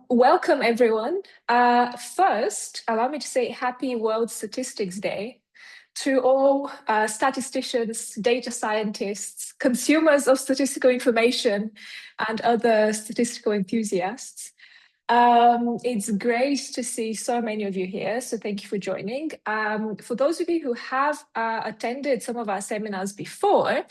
Welcome, everyone. First, allow me to say Happy World Statistics Day to all statisticians, data scientists, consumers of statistical information, and other statistical enthusiasts. It's great to see so many of you here, so thank you for joining. For those of you who have attended some of our seminars before,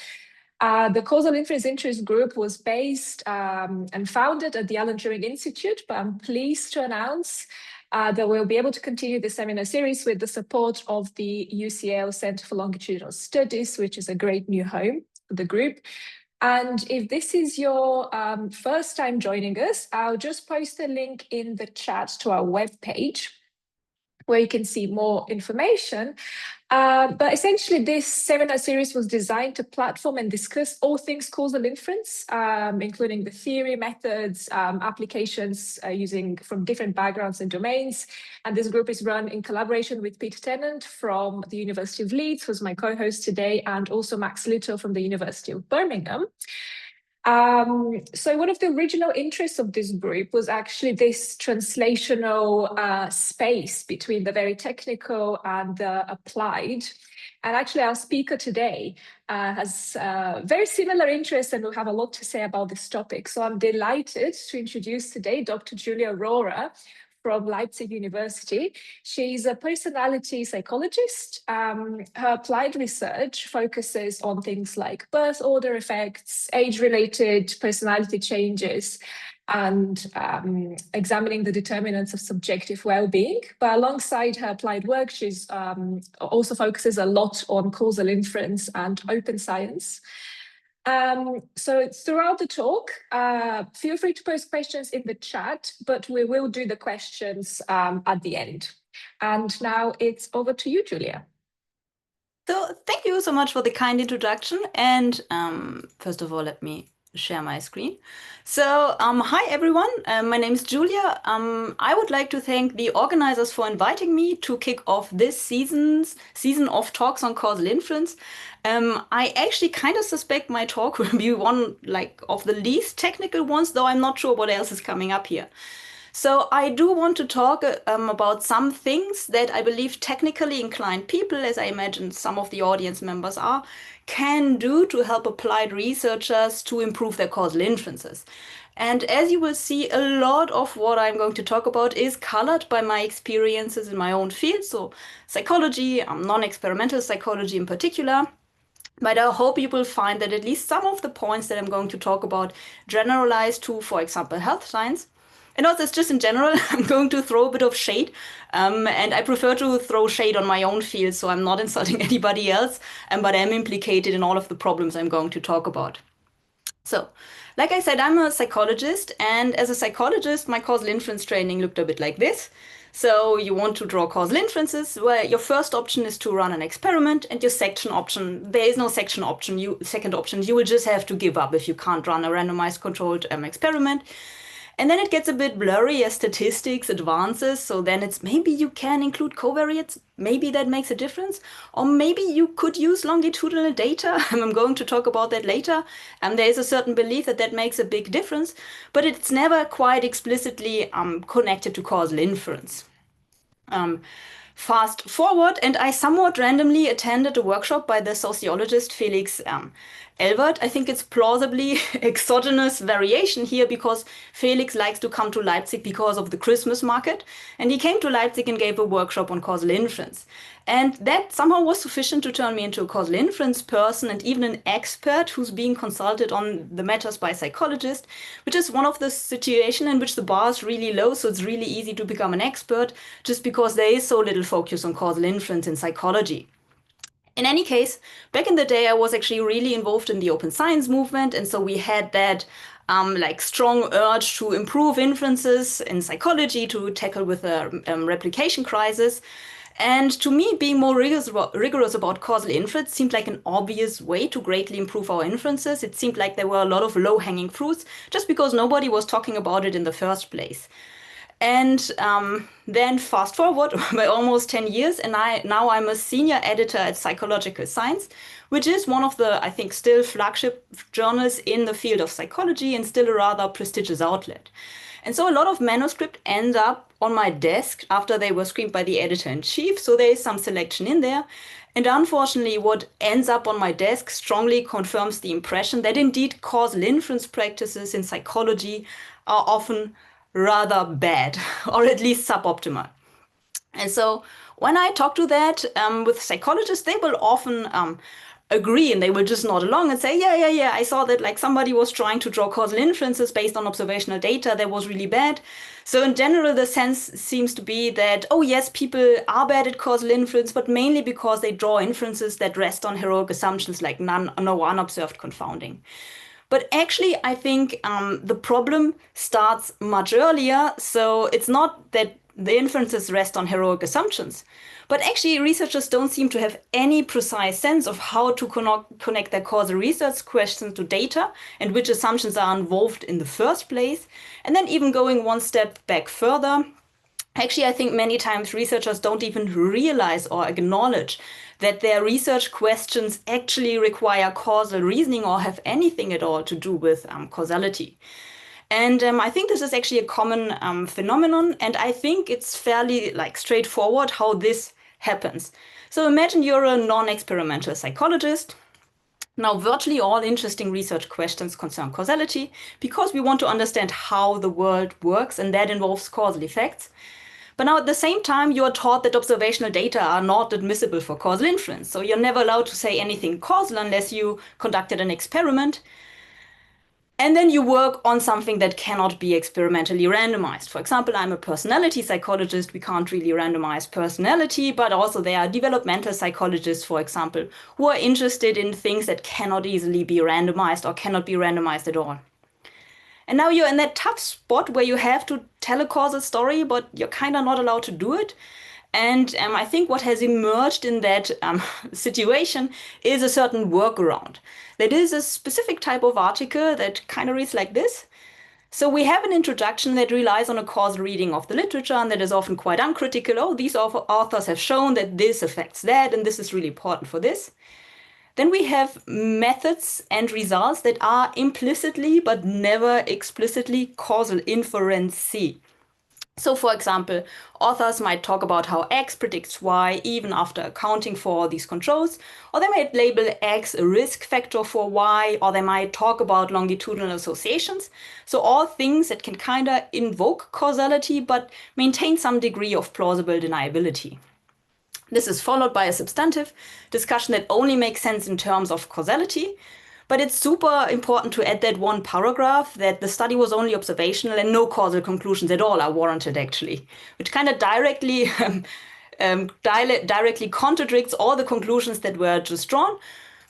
the Causal Inference Interest Group was based and founded at the Alan Turing Institute, but I'm pleased to announce that we'll be able to continue the seminar series with the support of the UCL Center for Longitudinal Studies, which is a great new home for the group. And if this is your first time joining us, I'll just post a link in the chat to our webpage where you can see more information. But essentially, this seminar series was designed to platform and discuss all things causal inference, including the theory, methods, applications using from different backgrounds and domains. And this group is run in collaboration with Peter Tennant from the University of Leeds, who's my co-host today, and also Max Little from the University of Birmingham. So one of the original interests of this group was actually this translational space between the very technical and the applied. And actually our speaker today has very similar interests and will have a lot to say about this topic. So I'm delighted to introduce today Dr. Julia Rohrer from Leipzig University. She's a personality psychologist. Her applied research focuses on things like birth order effects, age-related personality changes, and examining the determinants of subjective well-being. But alongside her applied work, she's also focuses a lot on causal inference and open science. So throughout the talk, feel free to post questions in the chat, but we will do the questions at the end. And now it's over to you, Julia. So thank you so much for the kind introduction. And first of all, let me share my screen. So hi, everyone. My name is Julia. I would like to thank the organizers for inviting me to kick off this season of talks on causal inference. I actually kind of suspect my talk will be one of the least technical ones, though I'm not sure what else is coming up here. So I do want to talk about some things that I believe technically inclined people, as I imagine some of the audience members are, can do to help applied researchers to improve their causal inferences. And as you will see, a lot of what I'm going to talk about is colored by my experiences in my own field, so psychology, non-experimental psychology in particular. But I hope you will find that at least some of the points that I'm going to talk about generalize to, for example, health science. And also, it's just in general, I'm going to throw a bit of shade. And I prefer to throw shade on my own field, so I'm not insulting anybody else, but I'm implicated in all of the problems I'm going to talk about. So, like I said, I'm a psychologist, and as a psychologist, my causal inference training looked a bit like this. So you want to draw causal inferences, where your first option is to run an experiment, and your second option, there is no second option, you will just have to give up if you can't run a randomized controlled experiment. And then it gets a bit blurry as statistics advances, so then it's maybe you can include covariates, maybe that makes a difference, or maybe you could use longitudinal data. I'm going to talk about that later. There is a certain belief that that makes a big difference, but it's never quite explicitly connected to causal inference. Fast forward, and I somewhat randomly attended a workshop by the sociologist Felix Elbert. I think it's plausibly exogenous variation here because Felix likes to come to Leipzig because of the Christmas market. And he came to Leipzig and gave a workshop on causal inference. And that somehow was sufficient to turn me into a causal inference person and even an expert who's being consulted on the matters by psychologists, which is one of the situations in which the bar is really low. So it's really easy to become an expert just because there is so little focus on causal inference in psychology. In any case, back in the day, I was actually really involved in the open science movement. And so we had that strong urge to improve inferences in psychology to tackle with the replication crisis. And to me, being more rigorous about causal inference seemed like an obvious way to greatly improve our inferences. It seemed like there were a lot of low-hanging fruits just because nobody was talking about it in the first place. And then fast forward by almost 10 years, and now I'm a senior editor at Psychological Science, which is one of the, I think, still flagship journals in the field of psychology and still a rather prestigious outlet. And so a lot of manuscript ends up on my desk after they were screened by the editor-in-chief. So there is some selection in there. And unfortunately, what ends up on my desk strongly confirms the impression that indeed causal inference practices in psychology are often rather bad, or at least suboptimal. And so when I talk to that with psychologists, they will often agree, and they will just nod along and say, yeah, I saw that like somebody was trying to draw causal inferences based on observational data that was really bad. So in general, the sense seems to be that, oh yes, people are bad at causal inference, but mainly because they draw inferences that rest on heroic assumptions like no unobserved confounding. But actually, I think the problem starts much earlier. So it's not that the inferences rest on heroic assumptions, but actually researchers don't seem to have any precise sense of how to connect their causal research questions to data and which assumptions are involved in the first place. And then even going one step back further, actually, I think many times researchers don't even realize or acknowledge that their research questions actually require causal reasoning or have anything at all to do with causality. And I think this is actually a common phenomenon, and I think it's fairly straightforward how this happens. So imagine you're a non-experimental psychologist. Now, virtually all interesting research questions concern causality because we want to understand how the world works, and that involves causal effects. But now at the same time, you are taught that observational data are not admissible for causal inference. So you're never allowed to say anything causal unless you conducted an experiment. And then you work on something that cannot be experimentally randomized. For example, I'm a personality psychologist. We can't really randomize personality, but also there are developmental psychologists, for example, who are interested in things that cannot easily be randomized or cannot be randomized at all. And now you're in that tough spot where you have to tell a causal story, but you're kind of not allowed to do it. And I think what has emerged in that situation is a certain workaround. That is a specific type of article that kind of reads like this. So we have an introduction that relies on a causal reading of the literature and that is often quite uncritical. Oh, these authors have shown that this affects that, and this is really important for this. Then we have methods and results that are implicitly but never explicitly causal inference. So for example, authors might talk about how X predicts Y even after accounting for all these controls, or they might label X a risk factor for Y, or they might talk about longitudinal associations. So all things that can kind of invoke causality but maintain some degree of plausible deniability. This is followed by a substantive discussion that only makes sense in terms of causality. But it's super important to add that one paragraph that the study was only observational and no causal conclusions at all are warranted, actually, which kind of directly contradicts all the conclusions that were just drawn.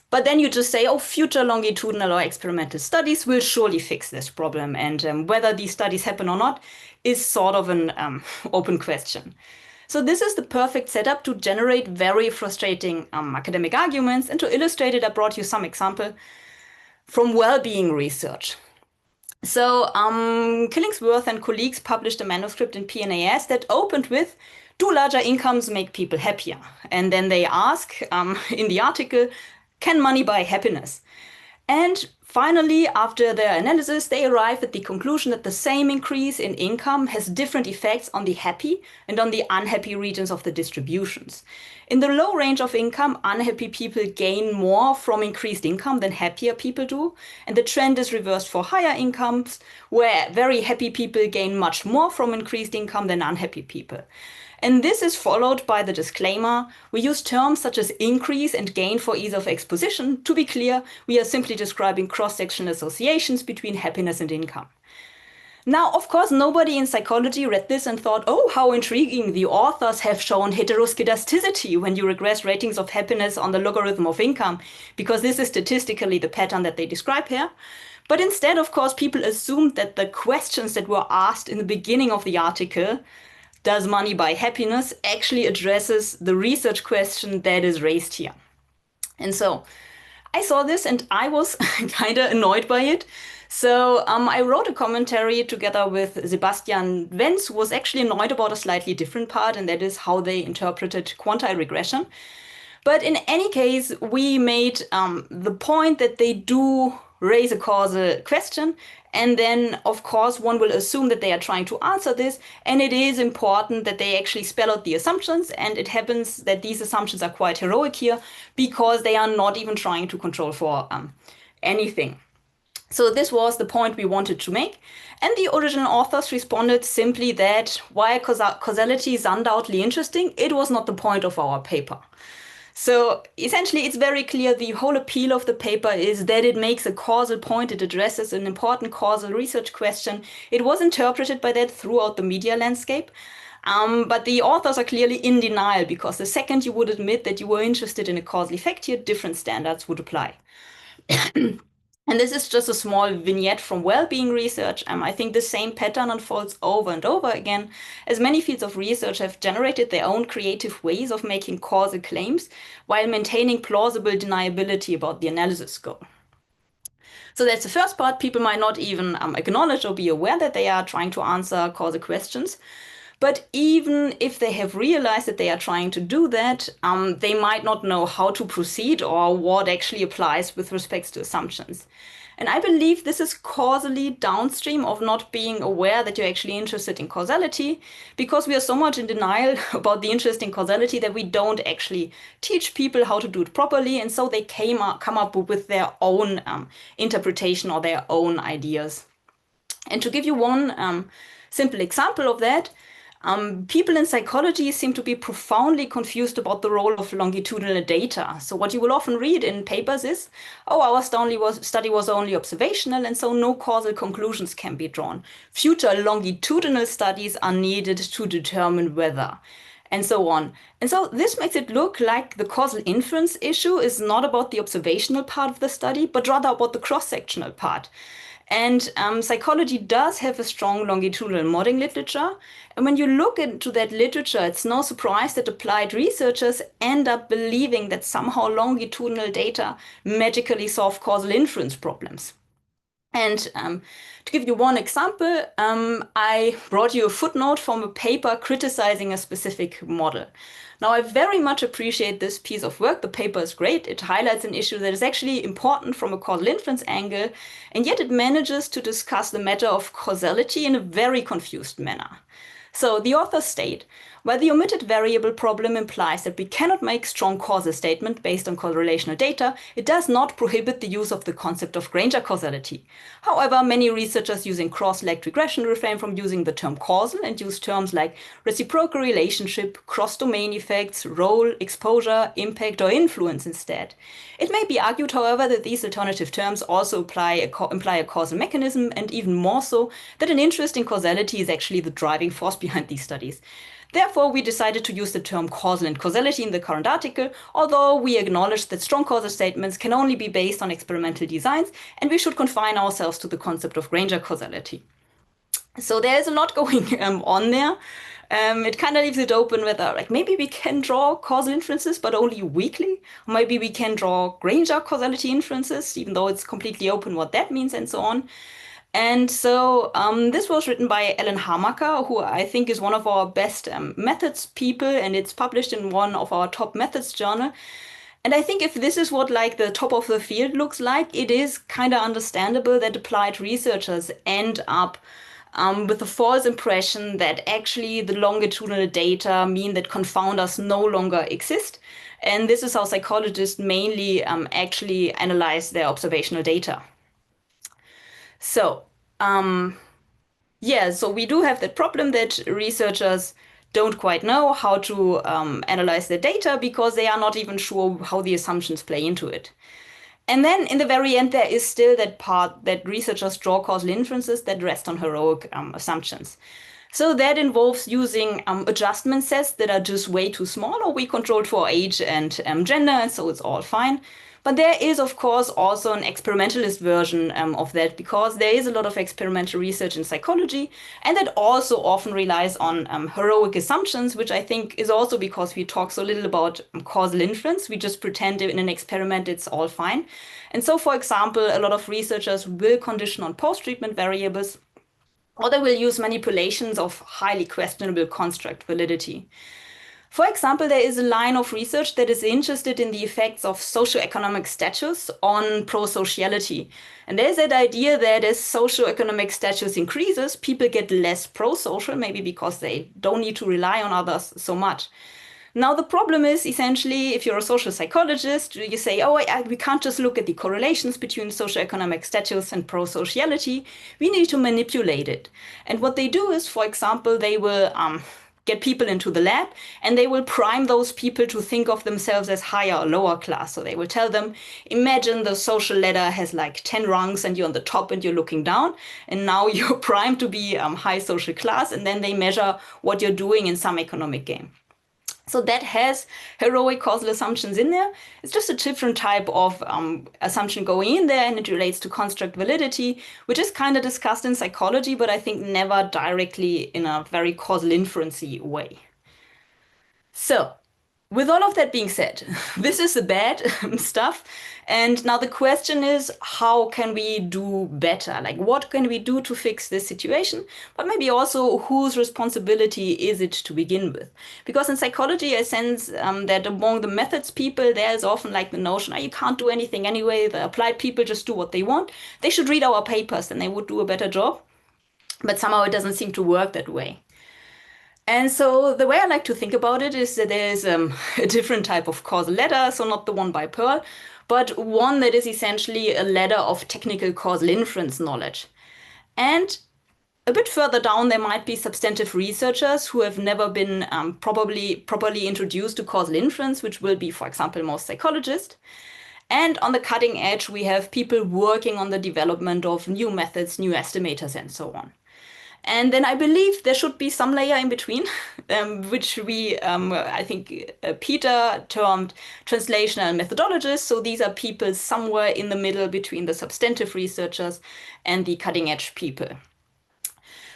But then you just say, oh, future longitudinal or experimental studies will surely fix this problem. And whether these studies happen or not is sort of an open question. So this is the perfect setup to generate very frustrating academic arguments. And to illustrate it, I brought you some example from well-being research. So Killingsworth and colleagues published a manuscript in PNAS that opened with, do larger incomes make people happier? And then they ask in the article, can money buy happiness? And finally, after their analysis, they arrive at the conclusion that the same increase in income has different effects on the happy and on the unhappy regions of the distributions. In the low range of income, unhappy people gain more from increased income than happier people do. And the trend is reversed for higher incomes, where very happy people gain much more from increased income than unhappy people. And this is followed by the disclaimer. We use terms such as increase and gain for ease of exposition. To be clear, we are simply describing cross-sectional associations between happiness and income. Now, of course, nobody in psychology read this and thought, oh, how intriguing, the authors have shown heteroskedasticity when you regress ratings of happiness on the logarithm of income, because this is statistically the pattern that they describe here. But instead, of course, people assumed that the questions that were asked in the beginning of the article, does money buy happiness, actually addresses the research question that is raised here. And so I saw this and I was kind of annoyed by it. So I wrote a commentary together with Sebastian Wenz, who was actually annoyed about a slightly different part, and that is how they interpreted quanti-regression. But in any case, we made the point that they do raise a causal question. And then, of course, one will assume that they are trying to answer this. And it is important that they actually spell out the assumptions. And it happens that these assumptions are quite heroic here because they are not even trying to control for anything. So this was the point we wanted to make. And the original authors responded simply that while causality is undoubtedly interesting, it was not the point of our paper. So essentially, it's very clear the whole appeal of the paper is that it makes a causal point. It addresses an important causal research question. It was interpreted by that throughout the media landscape. But the authors are clearly in denial because the second you would admit that you were interested in a causal effect here, different standards would apply. And this is just a small vignette from well-being research. I think the same pattern unfolds over and over again, as many fields of research have generated their own creative ways of making causal claims while maintaining plausible deniability about the analysis goal. So that's the first part. People might not even acknowledge or be aware that they are trying to answer causal questions. But even if they have realized that they are trying to do that, they might not know how to proceed or what actually applies with respect to assumptions. And I believe this is causally downstream of not being aware that you're actually interested in causality, because we are so much in denial about the interest in causality that we don't actually teach people how to do it properly. And so they come up with their own interpretation or their own ideas. And to give you one simple example of that, people in psychology seem to be profoundly confused about the role of longitudinal data. So what you will often read in papers is, oh, our study was only observational, and so no causal conclusions can be drawn. Future longitudinal studies are needed to determine whether, and so on. And so this makes it look like the causal inference issue is not about the observational part of the study, but rather about the cross-sectional part. And psychology does have a strong longitudinal modeling literature. And when you look into that literature, it's no surprise that applied researchers end up believing that somehow longitudinal data magically solve causal inference problems. And to give you one example, I brought you a footnote from a paper criticizing a specific model. Now, I very much appreciate this piece of work. The paper is great. It highlights an issue that is actually important from a causal inference angle, and yet it manages to discuss the matter of causality in a very confused manner. So the authors state, while the omitted variable problem implies that we cannot make strong causal statement based on correlational data, it does not prohibit the use of the concept of Granger causality. However, many researchers using cross-legged regression refrain from using the term causal and use terms like reciprocal relationship, cross-domain effects, role, exposure, impact, or influence instead. It may be argued, however, that these alternative terms also imply a causal mechanism, and even more so, that an interest in causality is actually the driving force behind these studies. Therefore, we decided to use the term causal and causality in the current article, although we acknowledge that strong causal statements can only be based on experimental designs, and we should confine ourselves to the concept of Granger causality. So there is a lot going on there. It kind of leaves it open whether, like, maybe we can draw causal inferences, but only weakly. Or maybe we can draw Granger causality inferences, even though it's completely open what that means and so on. And so this was written by Ellen Hamaker, who I think is one of our best methods people, and it's published in one of our top methods journal. And I think if this is what like the top of the field looks like, it is kind of understandable that applied researchers end up with the false impression that actually the longitudinal data mean that confounders no longer exist. And this is how psychologists mainly actually analyze their observational data. So, yeah, so we do have that problem that researchers don't quite know how to analyze the data because they are not even sure how the assumptions play into it. And then in the very end, there is still that part that researchers draw causal inferences that rest on heroic assumptions. So that involves using adjustment sets that are just way too small, or we controlled for age and gender, and so it's all fine. But there is, of course, also an experimentalist version of that, because there is a lot of experimental research in psychology, and that also often relies on heroic assumptions, which I think is also because we talk so little about causal inference. We just pretend in an experiment it's all fine. And so, for example, a lot of researchers will condition on post-treatment variables, or they will use manipulations of highly questionable construct validity. For example, there is a line of research that is interested in the effects of socioeconomic status on pro-sociality. And there's that idea that as socioeconomic status increases, people get less pro-social, maybe because they don't need to rely on others so much. Now, the problem is essentially, if you're a social psychologist, you say, oh, we can't just look at the correlations between socioeconomic status and pro-sociality. We need to manipulate it. And what they do is, for example, they will get people into the lab and they will prime those people to think of themselves as higher or lower class. So they will tell them, imagine the social ladder has like 10 rungs and you're on the top and you're looking down. And now you're primed to be high social class. And then they measure what you're doing in some economic game. So that has heroic causal assumptions in there. It's just a different type of assumption going in there, and it relates to construct validity, which is kind of discussed in psychology, but I think never directly in a very causal inference-y way. So, with all of that being said, this is the bad stuff. And now the question is, how can we do better? Like, what can we do to fix this situation? But maybe also, whose responsibility is it to begin with? Because in psychology, I sense that among the methods people, there's often like the notion, oh, you can't do anything anyway. The applied people just do what they want. They should read our papers and they would do a better job. But somehow it doesn't seem to work that way. And so the way I like to think about it is that there's a different type of causal ladder, so not the one by Pearl, but one that is essentially a ladder of technical causal inference knowledge. And a bit further down, there might be substantive researchers who have never been properly introduced to causal inference, which will be, for example, most psychologists. And on the cutting edge, we have people working on the development of new methods, new estimators, and so on. And then I believe there should be some layer in between, which we, I think Peter termed translational methodologists. So these are people somewhere in the middle between the substantive researchers and the cutting edge people.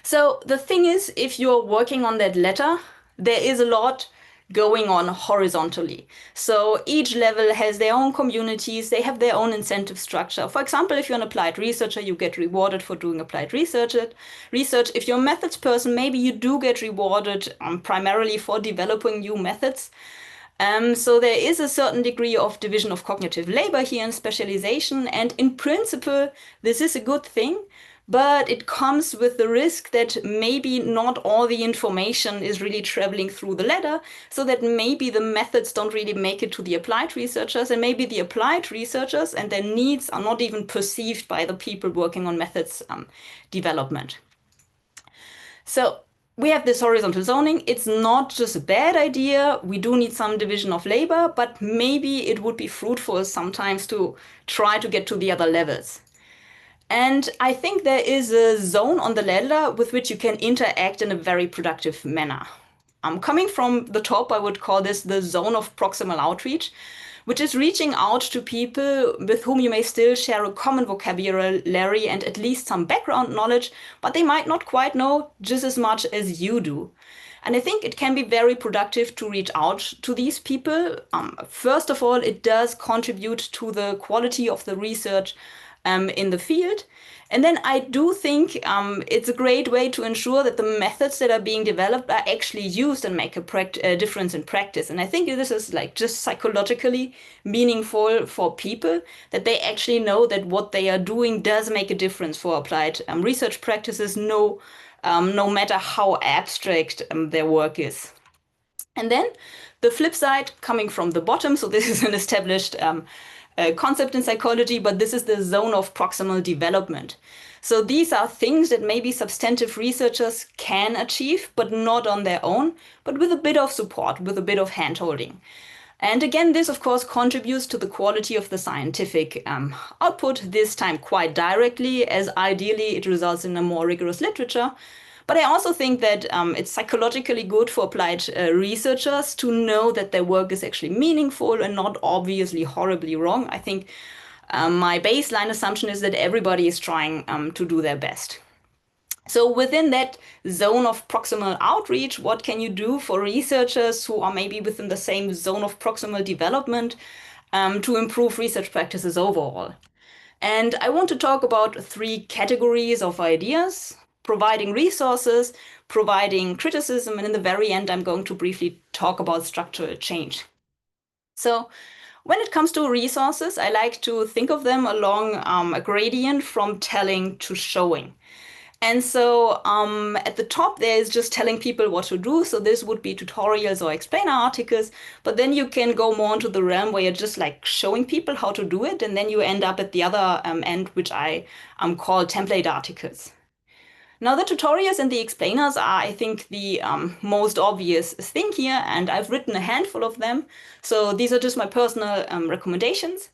So the thing is, if you're working on that ladder, there is a lot going on horizontally. So each level has their own communities, they have their own incentive structure. For example, if you're an applied researcher, you get rewarded for doing applied research. If you're a methods person, maybe you do get rewarded primarily for developing new methods. So there is a certain degree of division of cognitive labor here and specialization, and in principle, this is a good thing. But it comes with the risk that maybe not all the information is really traveling through the ladder, so that maybe the methods don't really make it to the applied researchers, and maybe the applied researchers and their needs are not even perceived by the people working on methods development. So we have this horizontal zoning. It's not just a bad idea. We do need some division of labor, but maybe it would be fruitful sometimes to try to get to the other levels. And I think there is a zone on the ladder with which you can interact in a very productive manner. Coming from the top, I would call this the zone of proximal outreach, which is reaching out to people with whom you may still share a common vocabulary and at least some background knowledge, but they might not quite know just as much as you do. And I think it can be very productive to reach out to these people. First of all, it does contribute to the quality of the research in the field. And then I do think it's a great way to ensure that the methods that are being developed are actually used and make a difference in practice. And I think this is like just psychologically meaningful for people, that they actually know that what they are doing does make a difference for applied research practices, no matter how abstract their work is. And then the flip side coming from the bottom, so this is an established concept in psychology, but this is the zone of proximal development. So these are things that maybe substantive researchers can achieve, but not on their own, but with a bit of support, with a bit of handholding. And again, this of course contributes to the quality of the scientific output, this time quite directly, as ideally it results in a more rigorous literature. But I also think that it's psychologically good for applied researchers to know that their work is actually meaningful and not obviously horribly wrong. I think my baseline assumption is that everybody is trying to do their best. So within that zone of proximal outreach, what can you do for researchers who are maybe within the same zone of proximal development to improve research practices overall? And I want to talk about 3 categories of ideas: providing resources, providing criticism, and in the very end, I'm going to briefly talk about structural change. So when it comes to resources, I like to think of them along a gradient from telling to showing. And so at the top, there is just telling people what to do. So this would be tutorials or explainer articles. But then you can go more into the realm where you're just like showing people how to do it. And then you end up at the other end, which I call template articles. Now, the tutorials and the explainers are, I think, the most obvious thing here. And I've written a handful of them. So these are just my personal recommendations.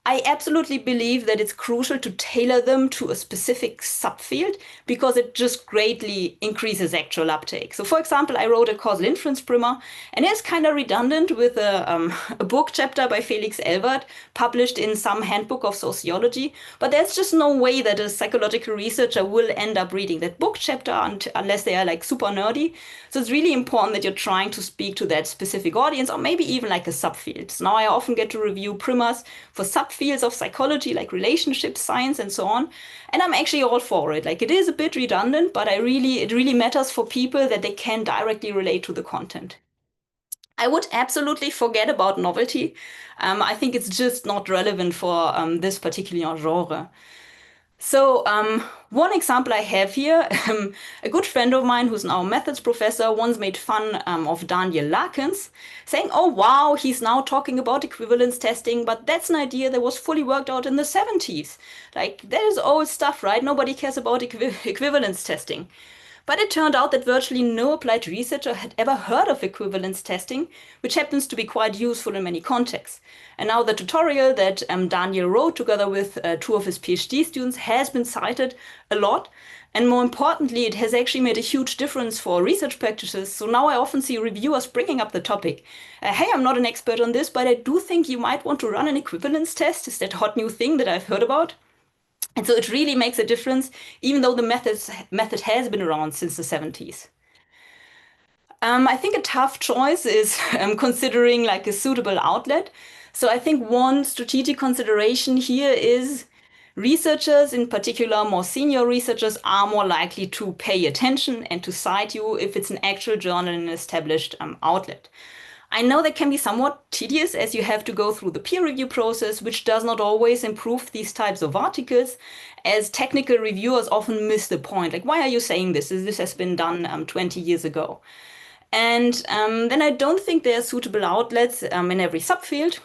I absolutely believe that it's crucial to tailor them to a specific subfield because it just greatly increases actual uptake. So for example, I wrote a causal inference primer, and it's kind of redundant with a book chapter by Felix Elbert published in some handbook of sociology, but there's just no way that a psychological researcher will end up reading that book chapter unless they are like super nerdy. So it's really important that you're trying to speak to that specific audience or maybe even like a subfield. So now I often get to review primers for subfields of psychology like relationship science and so on. And I'm actually all for it. Like it is a bit redundant, but it really matters for people that they can directly relate to the content. I would absolutely forget about novelty. I think it's just not relevant for this particular genre. So one example I have here, a good friend of mine who's now a methods professor once made fun of Daniel Lakens, saying, oh wow, he's now talking about equivalence testing, but that's an idea that was fully worked out in the 70s. Like, that is old stuff, right? Nobody cares about equivalence testing. But it turned out that virtually no applied researcher had ever heard of equivalence testing, which happens to be quite useful in many contexts. And now the tutorial that Daniel wrote together with two of his PhD students has been cited a lot. And more importantly, it has actually made a huge difference for research practices. So now I often see reviewers bringing up the topic. Hey, I'm not an expert on this, but I do think you might want to run an equivalence test. Is that hot new thing that I've heard about? And so it really makes a difference, even though the method has been around since the 70s. I think a tough choice is considering like a suitable outlet. So I think one strategic consideration here is researchers, in particular more senior researchers, are more likely to pay attention and to cite you if it's an actual journal and an established outlet. I know that can be somewhat tedious as you have to go through the peer review process, which does not always improve these types of articles, as technical reviewers often miss the point. Like, why are you saying this? This has been done 20 years ago. And then I don't think there are suitable outlets in every subfield.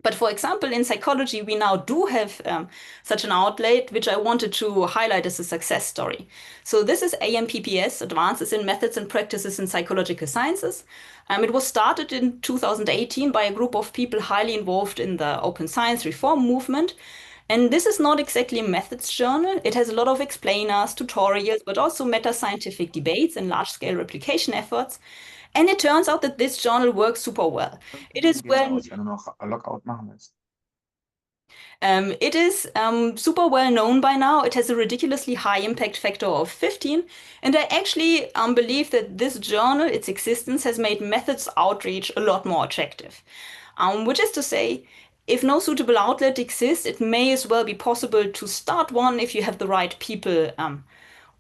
But for example, in psychology, we now do have such an outlet, which I wanted to highlight as a success story. So this is AMPPS, Advances in Methods and Practices in Psychological Sciences. It was started in 2018 by a group of people highly involved in the open science reform movement. And this is not exactly a methods journal. It has a lot of explainers, tutorials, but also meta-scientific debates and large-scale replication efforts. And it turns out that this journal works super well. It is super well known by now. It has a ridiculously high impact factor of 15. And I actually believe that this journal, its existence, has made methods outreach a lot more attractive. Which is to say, if no suitable outlet exists, it may as well be possible to start one if you have the right people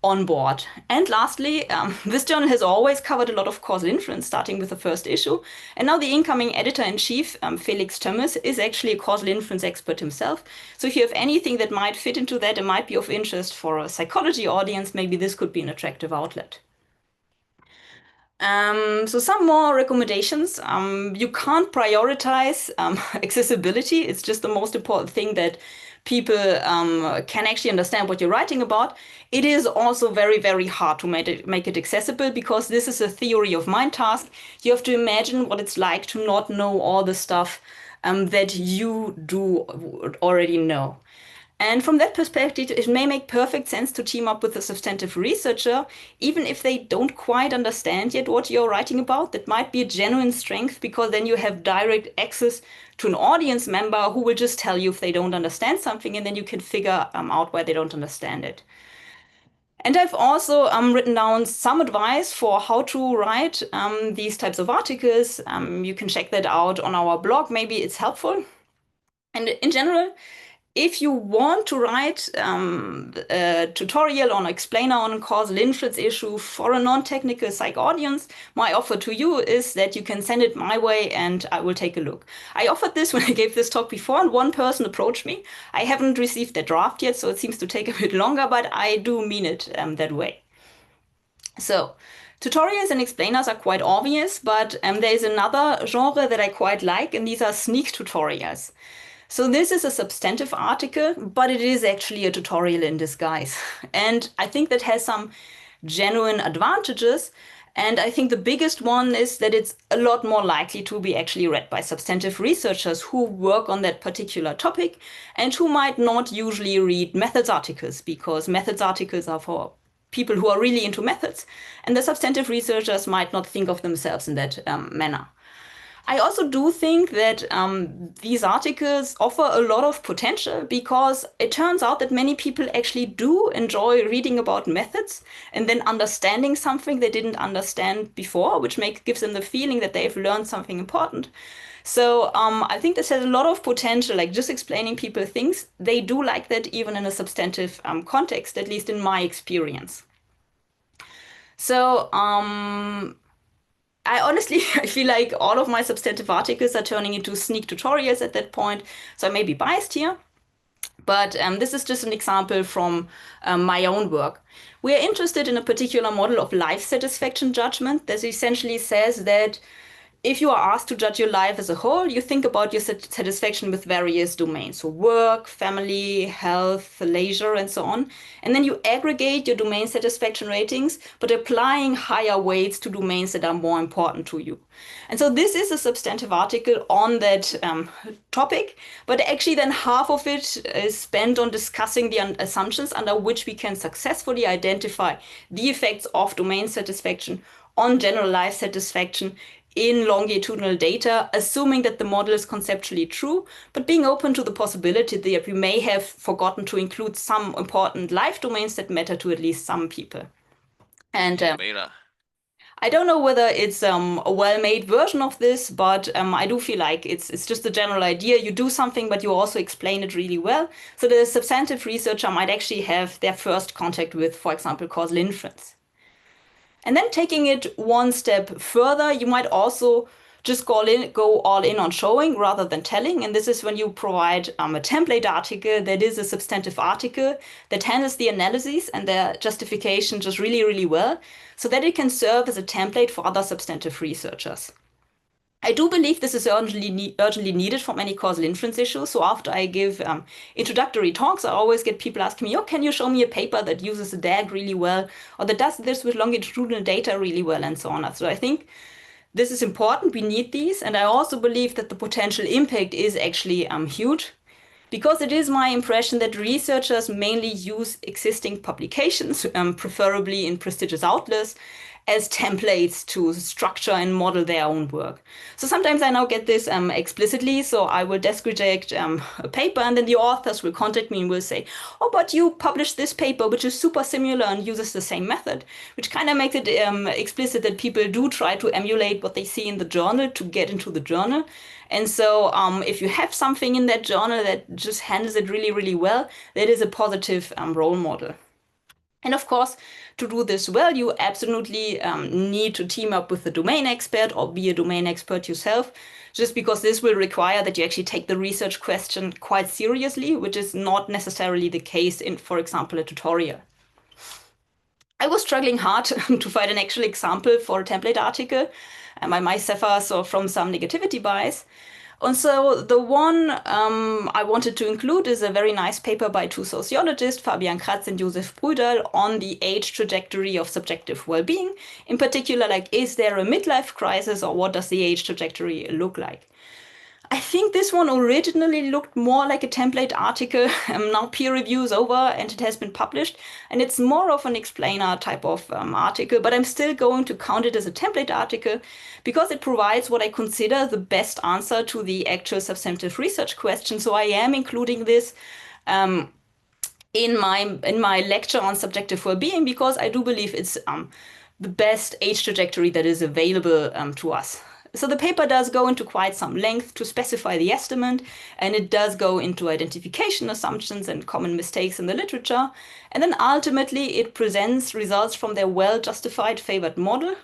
on board. And lastly, this journal has always covered a lot of causal inference, starting with the first issue. And now the incoming editor-in-chief, Felix Thomas, is actually a causal inference expert himself. So if you have anything that might fit into that and might be of interest for a psychology audience, maybe this could be an attractive outlet. So some more recommendations. You can't prioritize accessibility. It's just the most important thing that people can actually understand what you're writing about. It is also very, very hard to make it accessible because this is a theory of mind task. You have to imagine what it's like to not know all the stuff that you do already know. And from that perspective, it may make perfect sense to team up with a substantive researcher, even if they don't quite understand yet what you're writing about. That might be a genuine strength because then you have direct access to an audience member who will just tell you if they don't understand something, and then you can figure out why they don't understand it. And I've also written down some advice for how to write these types of articles. You can check that out on our blog. Maybe it's helpful. And in general, if you want to write a tutorial on explainer on a causal inference issue for a non-technical psych audience, my offer to you is that you can send it my way and I will take a look. I offered this when I gave this talk before, and one person approached me. I haven't received the draft yet, so it seems to take a bit longer, but I do mean it that way. So tutorials and explainers are quite obvious, but there is another genre that I quite like, and these are sneak tutorials. So this is a substantive article, but it is actually a tutorial in disguise. And I think that has some genuine advantages. And I think the biggest one is that it's a lot more likely to be actually read by substantive researchers who work on that particular topic and who might not usually read methods articles, because methods articles are for people who are really into methods, and the substantive researchers might not think of themselves in that manner. I also do think that these articles offer a lot of potential, because it turns out that many people actually do enjoy reading about methods and then understanding something they didn't understand before, which gives them the feeling that they've learned something important. So I think this has a lot of potential, like just explaining people things. They do like that even in a substantive context, at least in my experience. So I honestly, I feel like all of my substantive articles are turning into sneak tutorials at that point, so I may be biased here. But this is just an example from my own work. We are interested in a particular model of life satisfaction judgment that essentially says that if you are asked to judge your life as a whole, you think about your satisfaction with various domains, so work, family, health, leisure, and so on. And then you aggregate your domain satisfaction ratings, but applying higher weights to domains that are more important to you. And so this is a substantive article on that topic, but actually then half of it is spent on discussing the assumptions under which we can successfully identify the effects of domain satisfaction on general life satisfaction in longitudinal data, assuming that the model is conceptually true, but being open to the possibility that we may have forgotten to include some important life domains that matter to at least some people. And I don't know whether it's a well-made version of this, but I do feel like it's just a general idea. You do something, but you also explain it really well. So the substantive researcher might actually have their first contact with, for example, causal inference. And then taking it one step further, you might also just go all in on showing rather than telling. And this is when you provide a template article that is a substantive article that handles the analyses and the justification just really, really well, so that it can serve as a template for other substantive researchers. I do believe this is urgently needed for many causal inference issues. So after I give introductory talks, I always get people asking me, oh, can you show me a paper that uses a DAG really well, or that does this with longitudinal data really well, and so on. So I think this is important. We need these. And I also believe that the potential impact is actually huge, because it is my impression that researchers mainly use existing publications, preferably in prestigious outlets, as templates to structure and model their own work. So sometimes I now get this explicitly, so I will desk reject a paper, and then the authors will contact me and will say, oh, but you published this paper, which is super similar and uses the same method, which kind of makes it explicit that people do try to emulate what they see in the journal to get into the journal. And so if you have something in that journal that just handles it really, really well, that is a positive role model. And of course, to do this well, you absolutely need to team up with a domain expert or be a domain expert yourself, just because this will require that you actually take the research question quite seriously, which is not necessarily the case in, for example, a tutorial. I was struggling hard to find an actual example for a template article. I might suffer from some negativity bias. And so the one I wanted to include is a very nice paper by two sociologists, Fabian Kratz and Josef Brüderl, on the age trajectory of subjective well-being. In particular, like, is there a midlife crisis, or what does the age trajectory look like? I think this one originally looked more like a template article. Now peer review is over and it has been published, and it's more of an explainer type of article, but I'm still going to count it as a template article because it provides what I consider the best answer to the actual substantive research question. So I am including this in my lecture on subjective well-being, because I do believe it's the best age trajectory that is available to us. So the paper does go into quite some length to specify the estimate, and it does go into identification assumptions and common mistakes in the literature. And then ultimately it presents results from their well-justified favored model,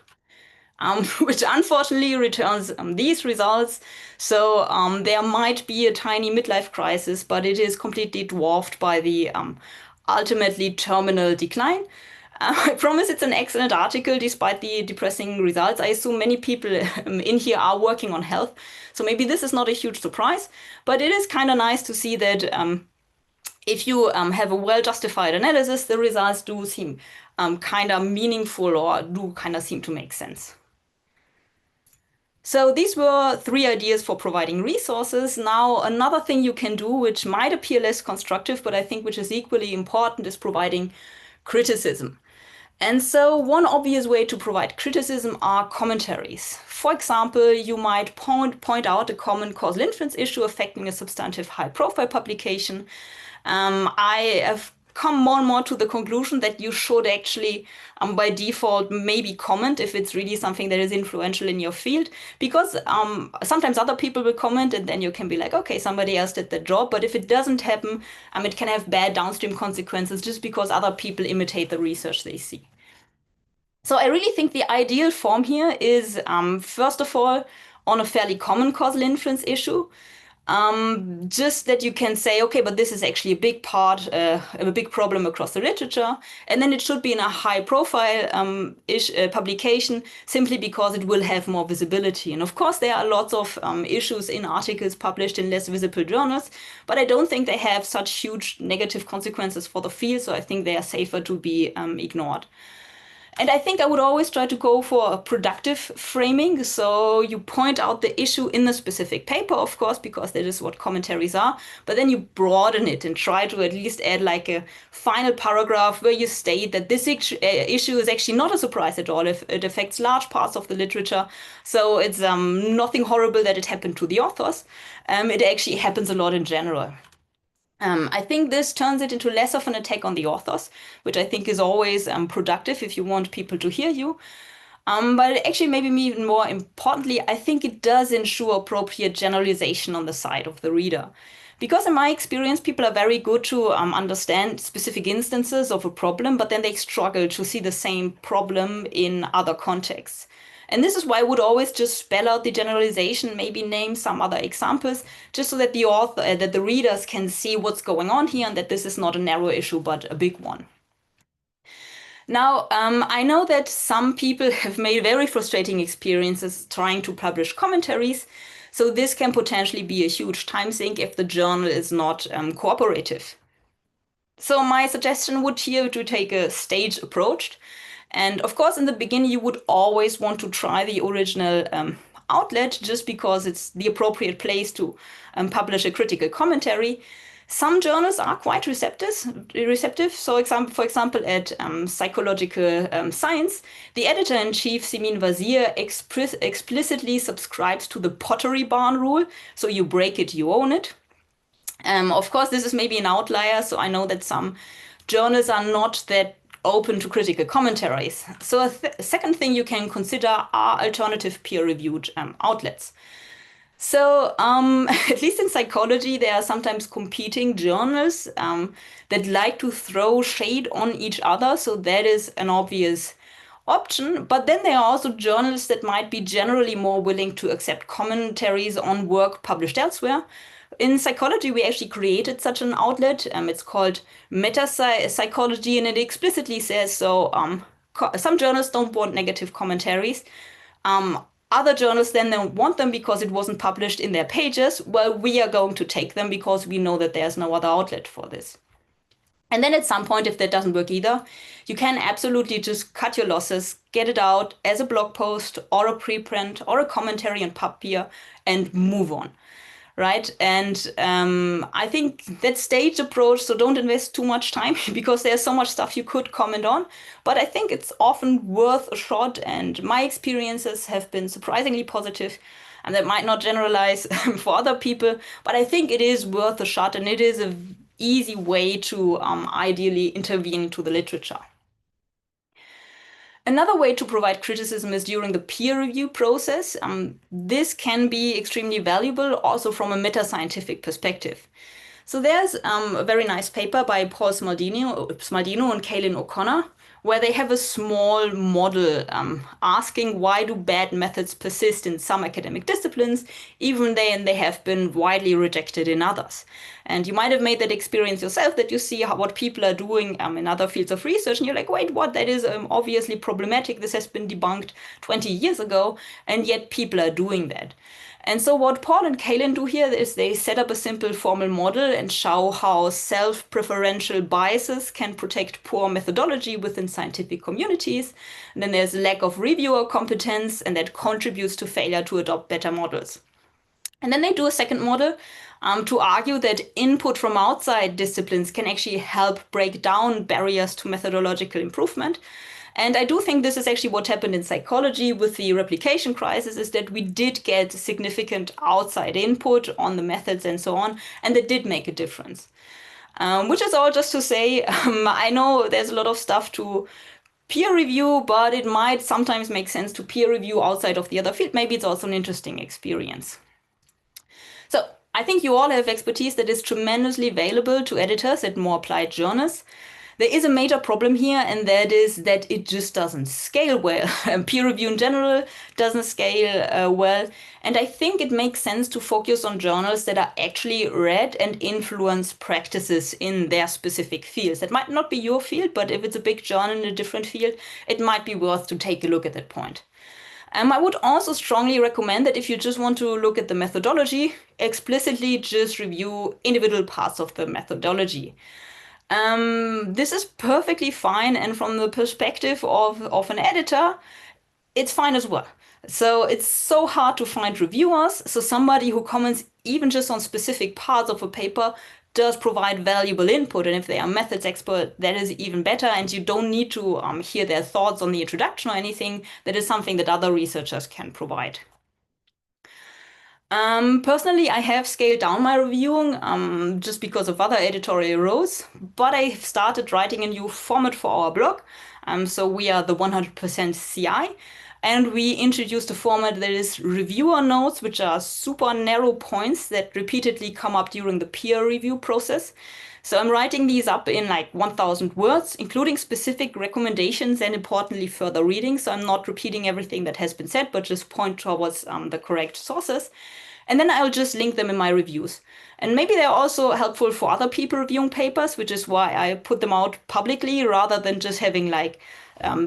which unfortunately returns these results. So there might be a tiny midlife crisis, but it is completely dwarfed by the ultimately terminal decline. I promise it's an excellent article despite the depressing results. I assume many people in here are working on health, so maybe this is not a huge surprise, but it is kind of nice to see that if you have a well-justified analysis, the results do seem kind of meaningful or do kind of seem to make sense. So these were 3 ideas for providing resources. Now, another thing you can do, which might appear less constructive, but I think which is equally important, is providing criticism. And so one obvious way to provide criticism are commentaries. For example, you might point out a common causal inference issue affecting a substantive high-profile publication. I have come more and more to the conclusion that you should actually, by default, maybe comment if it's really something that is influential in your field, because sometimes other people will comment and then you can be like, okay, somebody else did the job. But if it doesn't happen, it can have bad downstream consequences just because other people imitate the research they see. So I really think the ideal form here is, first of all, on a fairly common causal inference issue, just that you can say, okay, but this is actually a big part, a big problem across the literature, and then it should be in a high-profile publication simply because it will have more visibility. And of course, there are lots of issues in articles published in less visible journals, but I don't think they have such huge negative consequences for the field, so I think they are safer to be ignored. And I think I would always try to go for a productive framing. So you point out the issue in the specific paper, of course, because that is what commentaries are. But then you broaden it and try to at least add like a final paragraph where you state that this issue is actually not a surprise at all if it affects large parts of the literature. So it's nothing horrible that it happened to the authors. It actually happens a lot in general. I think this turns it into less of an attack on the authors, which I think is always productive if you want people to hear you. But actually, maybe even more importantly, I think it does ensure appropriate generalization on the side of the reader. Because in my experience, people are very good to understand specific instances of a problem, but then they struggle to see the same problem in other contexts. And this is why I would always just spell out the generalization, maybe name some other examples, just so that the readers can see what's going on here and that this is not a narrow issue, but a big one. Now, I know that some people have made very frustrating experiences trying to publish commentaries, so this can potentially be a huge time sink if the journal is not cooperative. So my suggestion would here to take a staged approach. And of course, in the beginning, you would always want to try the original outlet just because it's the appropriate place to publish a critical commentary. Some journals are quite receptive. So, for example, at Psychological Science, the editor-in-chief, Simin Wazir, explicitly subscribes to the pottery barn rule. So you break it, you own it. Of course, this is maybe an outlier. So I know that some journals are not that open to critical commentaries. So a second thing you can consider are alternative peer-reviewed outlets. So at least in psychology, there are sometimes competing journals that like to throw shade on each other. So that is an obvious option. But then there are also journals that might be generally more willing to accept commentaries on work published elsewhere. In psychology, we actually created such an outlet. It's called Metapsychology, and it explicitly says so. Some journals don't want negative commentaries. Other journals then don't want them because it wasn't published in their pages. Well, we are going to take them because we know that there's no other outlet for this. And then at some point, if that doesn't work either, you can absolutely just cut your losses, get it out as a blog post or a preprint or a commentary on PubPeer and move on. Right. And I think that staged approach, so don't invest too much time because there's so much stuff you could comment on. But I think it's often worth a shot. And my experiences have been surprisingly positive. And that might not generalize for other people, but I think it is worth a shot. And it is an easy way to ideally intervene into the literature. Another way to provide criticism is during the peer review process. This can be extremely valuable also from a meta-scientific perspective. So there's a very nice paper by Paul Smaldino and Kaylin O'Connor, where they have a small model asking why do bad methods persist in some academic disciplines, even they have been widely rejected in others. And you might have made that experience yourself, that you see what people are doing in other fields of research, and you're like, wait, what? That is obviously problematic. This has been debunked 20 years ago, and yet people are doing that. And so what Paul and Kaylin do here is they set up a simple formal model and show how self-preferential biases can protect poor methodology within scientific communities. And then there's lack of reviewer competence, and that contributes to failure to adopt better models. And then they do a second model to argue that input from outside disciplines can actually help break down barriers to methodological improvement. And I do think this is actually what happened in psychology with the replication crisis, is that we did get significant outside input on the methods and so on, and that did make a difference. Which is all just to say, I know there's a lot of stuff to peer review, but it might sometimes make sense to peer review outside of the other field. Maybe it's also an interesting experience. So I think you all have expertise that is tremendously valuable to editors at more applied journals. There is a major problem here, and that is that it just doesn't scale well. Peer review in general doesn't scale well. And I think it makes sense to focus on journals that are actually read and influence practices in their specific fields. That might not be your field, but if it's a big journal in a different field, it might be worth to take a look at that point. I would also strongly recommend that if you just want to look at the methodology, explicitly just review individual parts of the methodology. This is perfectly fine, and from the perspective of an editor, it's fine as well. So it's so hard to find reviewers, so somebody who comments even just on specific parts of a paper does provide valuable input, and if they are methods expert, that is even better, and you don't need to hear their thoughts on the introduction or anything. That is something that other researchers can provide. Personally, I have scaled down my reviewing just because of other editorial roles, but I have started writing a new format for our blog. So we are the 100% CI, and we introduced a format that is reviewer notes, which are super narrow points that repeatedly come up during the peer review process. So I'm writing these up in like 1,000 words, including specific recommendations and importantly further reading. So I'm not repeating everything that has been said, but just point towards the correct sources. And then I'll just link them in my reviews. And maybe they're also helpful for other people reviewing papers, which is why I put them out publicly rather than just having like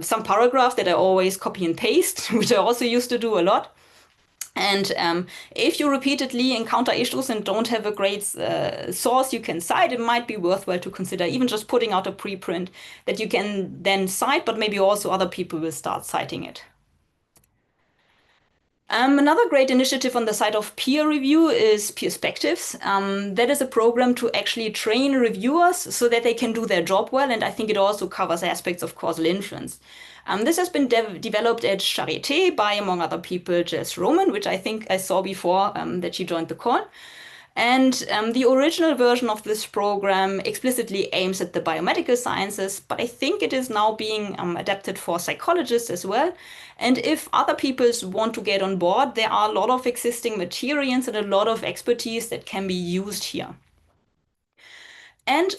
some paragraph that I always copy and paste, which I also used to do a lot. And if you repeatedly encounter issues and don't have a great source you can cite, it might be worthwhile to consider even just putting out a preprint that you can then cite, but maybe also other people will start citing it. Another great initiative on the side of peer review is Perspectives. That is a program to actually train reviewers so that they can do their job well, and I think it also covers aspects of causal inference. This has been developed at Charité by, among other people, Jess Roman, which I think I saw before that she joined the call. And the original version of this program explicitly aims at the biomedical sciences, but I think it is now being adapted for psychologists as well. And if other people want to get on board, there are a lot of existing materials and a lot of expertise that can be used here. And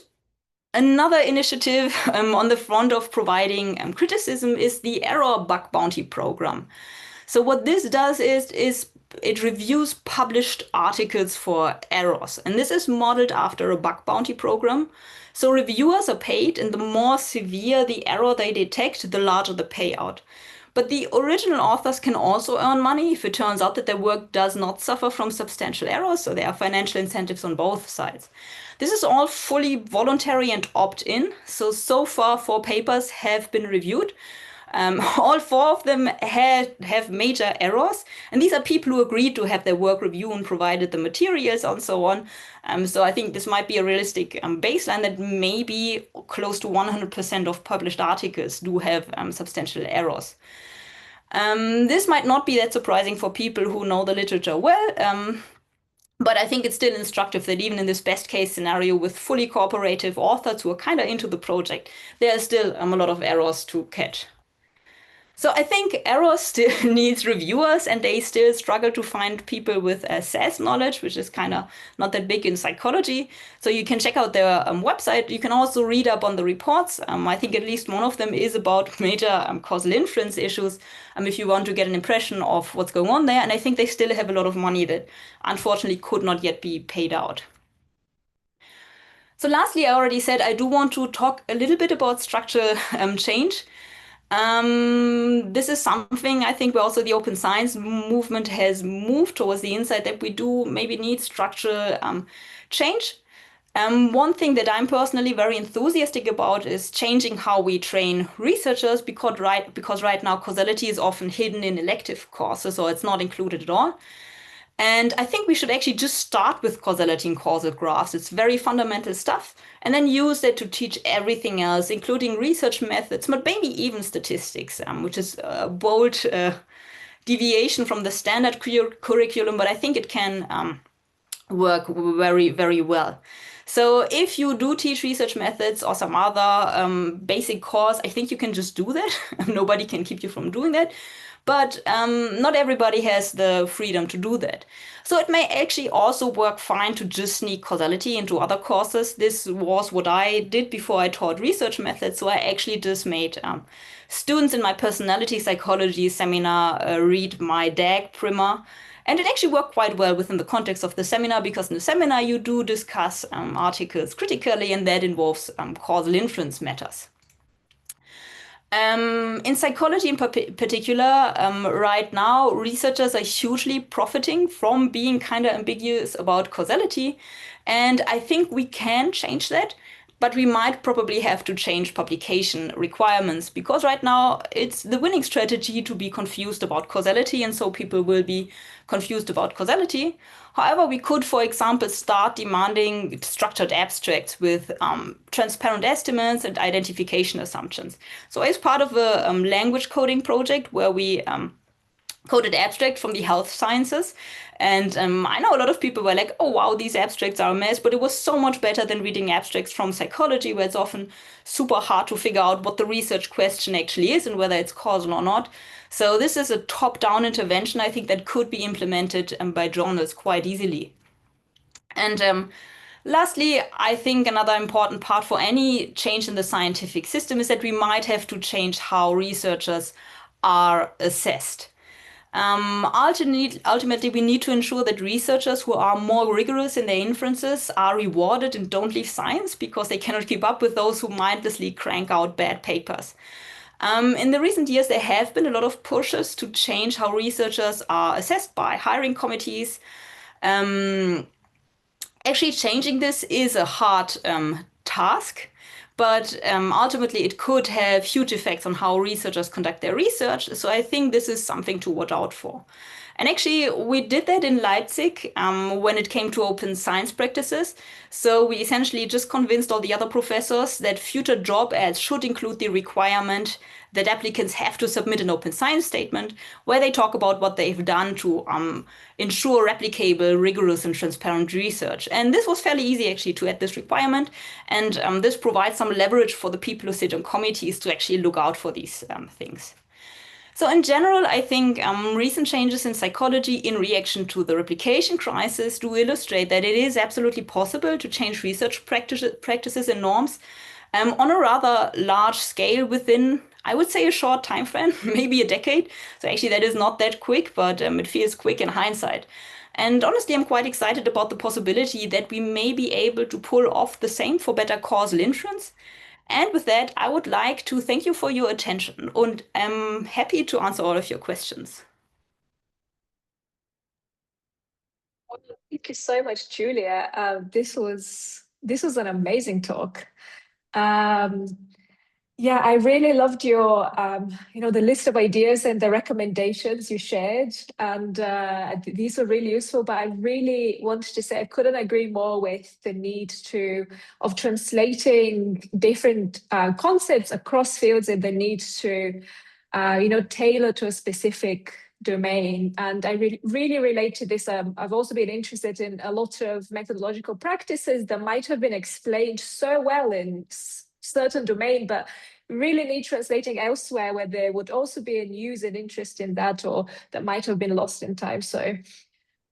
another initiative on the front of providing criticism is the Error Bug Bounty Program. So what this does is it reviews published articles for errors, and this is modeled after a bug bounty program. So reviewers are paid, and the more severe the error they detect, the larger the payout. But the original authors can also earn money if it turns out that their work does not suffer from substantial errors, so there are financial incentives on both sides. This is all fully voluntary and opt-in, so far 4 papers have been reviewed. All 4 of them have major errors, and these are people who agreed to have their work reviewed and provided the materials and so on. So I think this might be a realistic baseline that maybe close to 100% of published articles do have substantial errors. This might not be that surprising for people who know the literature well, but I think it's still instructive that even in this best case scenario with fully cooperative authors who are kind of into the project, there are still a lot of errors to catch. So I think Arrow still needs reviewers, and they still struggle to find people with SAS knowledge, which is kind of not that big in psychology. So you can check out their website. You can also read up on the reports. I think at least one of them is about major causal inference issues, if you want to get an impression of what's going on there. And I think they still have a lot of money that unfortunately could not yet be paid out. So lastly, I already said I do want to talk a little bit about structural change. This is something I think where also the open science movement has moved towards the insight that we do maybe need structural change. One thing that I'm personally very enthusiastic about is changing how we train researchers because right now causality is often hidden in elective courses, or it's not included at all. And I think we should actually just start with causality and causal graphs. It's very fundamental stuff. And then use it to teach everything else, including research methods, but maybe even statistics, which is a bold deviation from the standard curriculum, but I think it can work very, very well. So if you do teach research methods or some other basic course, I think you can just do that. Nobody can keep you from doing that. But not everybody has the freedom to do that. So it may actually also work fine to just sneak causality into other courses. This was what I did before I taught research methods. So I actually just made students in my personality psychology seminar read my DAG primer. And it actually worked quite well within the context of the seminar, because in the seminar you do discuss articles critically, and that involves causal inference matters. In psychology in particular, right now, researchers are hugely profiting from being kind of ambiguous about causality. And I think we can change that, but we might probably have to change publication requirements, because right now it's the winning strategy to be confused about causality, and so people will be confused about causality. However, we could, for example, start demanding structured abstracts with transparent estimates and identification assumptions. So as part of a language coding project where we coded abstract from the health sciences. And I know a lot of people were like, oh, wow, these abstracts are a mess, but it was so much better than reading abstracts from psychology, where it's often super hard to figure out what the research question actually is and whether it's causal or not. So this is a top-down intervention, I think, that could be implemented by journals quite easily. And lastly, I think another important part for any change in the scientific system is that we might have to change how researchers are assessed. Ultimately, we need to ensure that researchers who are more rigorous in their inferences are rewarded and don't leave science because they cannot keep up with those who mindlessly crank out bad papers. In the recent years, there have been a lot of pushes to change how researchers are assessed by hiring committees. Actually, changing this is a hard task. But ultimately, it could have huge effects on how researchers conduct their research. So I think this is something to watch out for. And actually, we did that in Leipzig when it came to open science practices. So we essentially just convinced all the other professors that future job ads should include the requirement that applicants have to submit an open science statement where they talk about what they've done to ensure replicable, rigorous, and transparent research. And this was fairly easy, actually, to add this requirement. And this provides some leverage for the people who sit on committees to actually look out for these things. So in general, I think recent changes in psychology in reaction to the replication crisis do illustrate that it is absolutely possible to change research practices and norms on a rather large scale within, I would say, a short time frame, maybe a decade. So actually that is not that quick, but it feels quick in hindsight. And honestly, I'm quite excited about the possibility that we may be able to pull off the same for better causal inference. And with that, I would like to thank you for your attention, and I'm happy to answer all of your questions. Thank you so much, Julia. This was an amazing talk. Yeah, I really loved your, the list of ideas and the recommendations you shared, and these were really useful. But I really wanted to say I couldn't agree more with the need of translating different concepts across fields and the need to, tailor to a specific domain. And I really relate to this. I've also been interested in a lot of methodological practices that might have been explained so well in certain domain, but really need translating elsewhere where there would also be a news and interest in that, or that might have been lost in time. So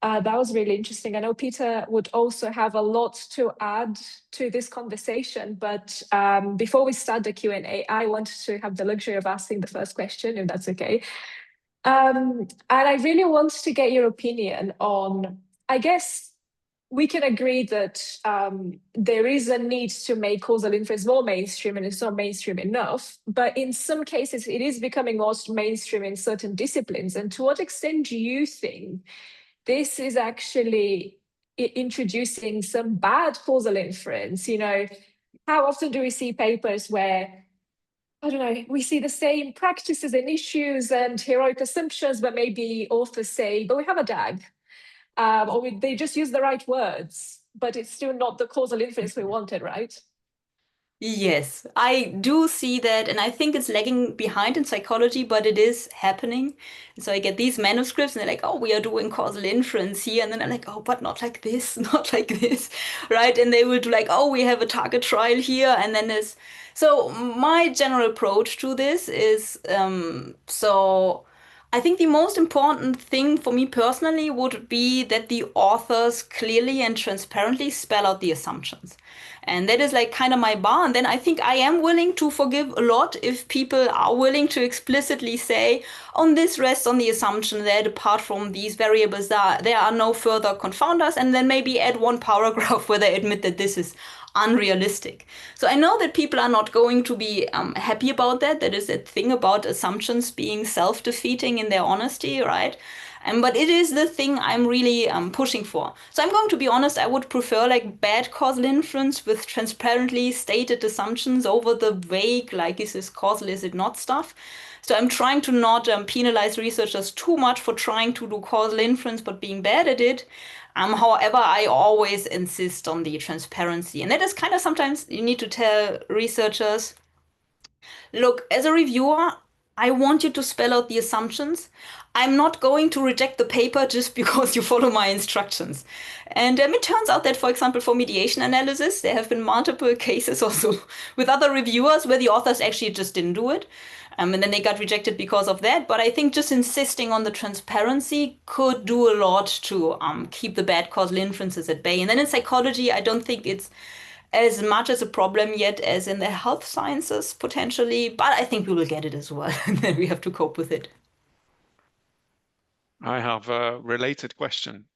that was really interesting. I know Peter would also have a lot to add to this conversation, but before we start the Q&A, I wanted to have the luxury of asking the first question, if that's okay. And I really want to get your opinion on, I guess, we can agree that there is a need to make causal inference more mainstream, and it's not mainstream enough. But in some cases, it is becoming more mainstream in certain disciplines. And to what extent do you think this is actually introducing some bad causal inference? You know, how often do we see papers where, I don't know, we see the same practices and issues and heroic assumptions, but maybe authors say, but we have a DAG. They just use the right words, but it's still not the causal inference we wanted, right? Yes, I do see that, and I think it's lagging behind in psychology, but it is happening. And so I get these manuscripts, and they're like, "Oh, we are doing causal inference here," and then I'm like, "Oh, but not like this, not like this," right? And they will do like, "Oh, we have a target trial here," and then there's so my general approach to this is so. I think the most important thing for me personally would be that the authors clearly and transparently spell out the assumptions. And that is like kind of my bar. And then I think I am willing to forgive a lot if people are willing to explicitly say, on this rests on the assumption that apart from these variables, there are no further confounders, and then maybe add one paragraph where they admit that this is unrealistic. So I know that people are not going to be happy about that. That is that thing about assumptions being self-defeating in their honesty, right? But it is the thing I'm really pushing for. So I'm going to be honest, I would prefer like bad causal inference with transparently stated assumptions over the vague, like is this causal, is it not stuff. So I'm trying to not penalize researchers too much for trying to do causal inference but being bad at it. However, I always insist on the transparency. And that is kind of sometimes you need to tell researchers, look, as a reviewer, I want you to spell out the assumptions. I'm not going to reject the paper just because you follow my instructions. And it turns out that, for example, for mediation analysis, there have been multiple cases also with other reviewers where the authors actually just didn't do it. And then they got rejected because of that. But I think just insisting on the transparency could do a lot to keep the bad causal inferences at bay. And then in psychology, I don't think it's as much as a problem yet as in the health sciences potentially, but I think we will get it as well, and then we have to cope with it. I have a related question,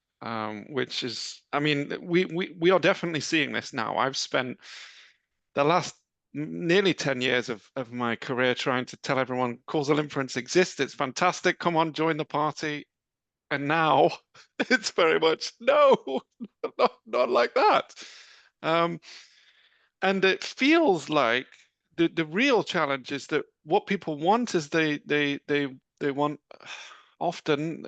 which is, I mean, we are definitely seeing this now. I've spent the last nearly 10 years of my career trying to tell everyone causal inference exists. It's fantastic. Come on, join the party. And now it's very much, no, not like that. And it feels like the real challenge is that what people want is they want often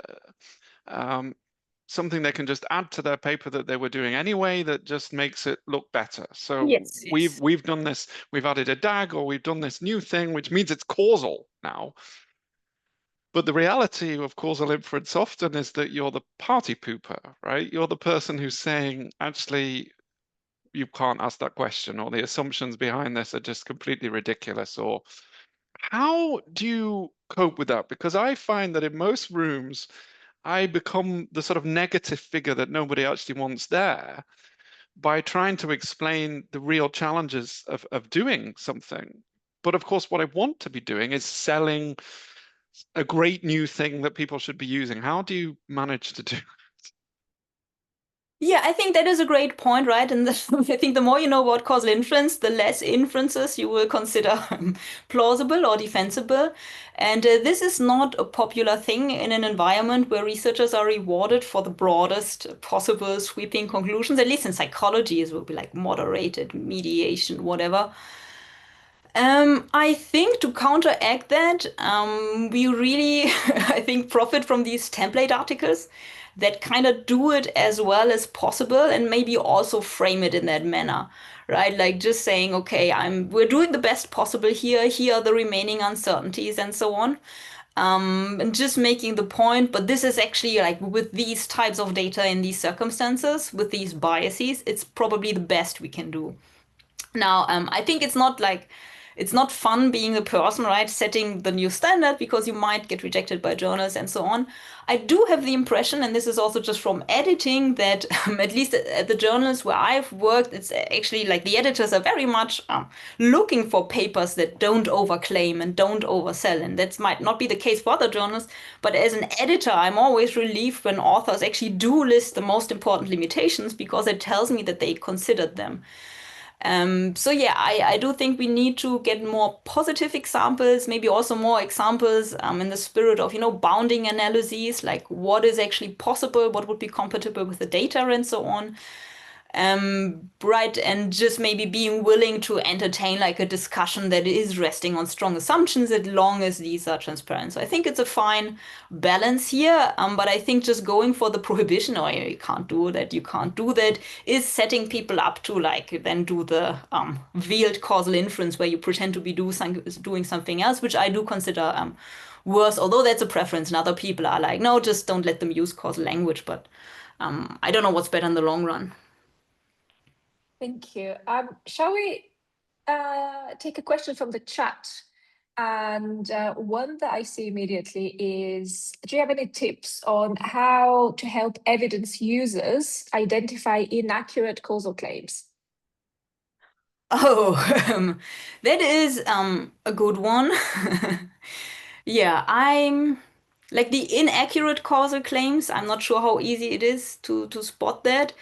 something they can just add to their paper that they were doing anyway that just makes it look better. So Yes. we've done this, we've added a DAG, or we've done this new thing, which means it's causal now. But the reality of causal inference often is that you're the party pooper, right? You're the person who's saying, actually, you can't ask that question, or the assumptions behind this are just completely ridiculous. Or how do you cope with that? Because I find that in most rooms, I become the sort of negative figure that nobody actually wants there by trying to explain the real challenges of doing something. But of course, what I want to be doing is selling a great new thing that people should be using. How do you manage to do? Yeah, I think that is a great point, right? And I think the more you know about causal inference, the less inferences you will consider plausible or defensible. And this is not a popular thing in an environment where researchers are rewarded for the broadest possible sweeping conclusions. At least in psychology, it will be like moderated, mediation, whatever. I think to counteract that, we really, I think, profit from these template articles that kind of do it as well as possible and maybe also frame it in that manner, right? Like just saying, okay, we're doing the best possible here. Here are the remaining uncertainties and so on. And just making the point, but this is actually like with these types of data in these circumstances, with these biases, it's probably the best we can do. Now, I think it's not like it's not fun being the person, right, setting the new standard because you might get rejected by journals and so on. I do have the impression, and this is also just from editing, that at least at the journals where I've worked, it's actually like the editors are very much looking for papers that don't overclaim and don't oversell. And that might not be the case for other journals, but as an editor, I'm always relieved when authors actually do list the most important limitations because it tells me that they considered them. So yeah, I do think we need to get more positive examples, maybe also more examples in the spirit of, bounding analyses, like what is actually possible, what would be compatible with the data and so on. Right, and just maybe being willing to entertain like a discussion that is resting on strong assumptions as long as these are transparent. So I think it's a fine balance here, but I think just going for the prohibition, or you can't do that, you can't do that, is setting people up to like then do the veiled causal inference where you pretend to be doing something else, which I do consider worse, although that's a preference, and other people are like, no, just don't let them use causal language, but I don't know what's better in the long run. Thank you. Shall we take a question from the chat? And one that I see immediately is, do you have any tips on how to help evidence users identify inaccurate causal claims? Oh, that is a good one. Yeah, I'm like the inaccurate causal claims. I'm not sure how easy it is to spot that.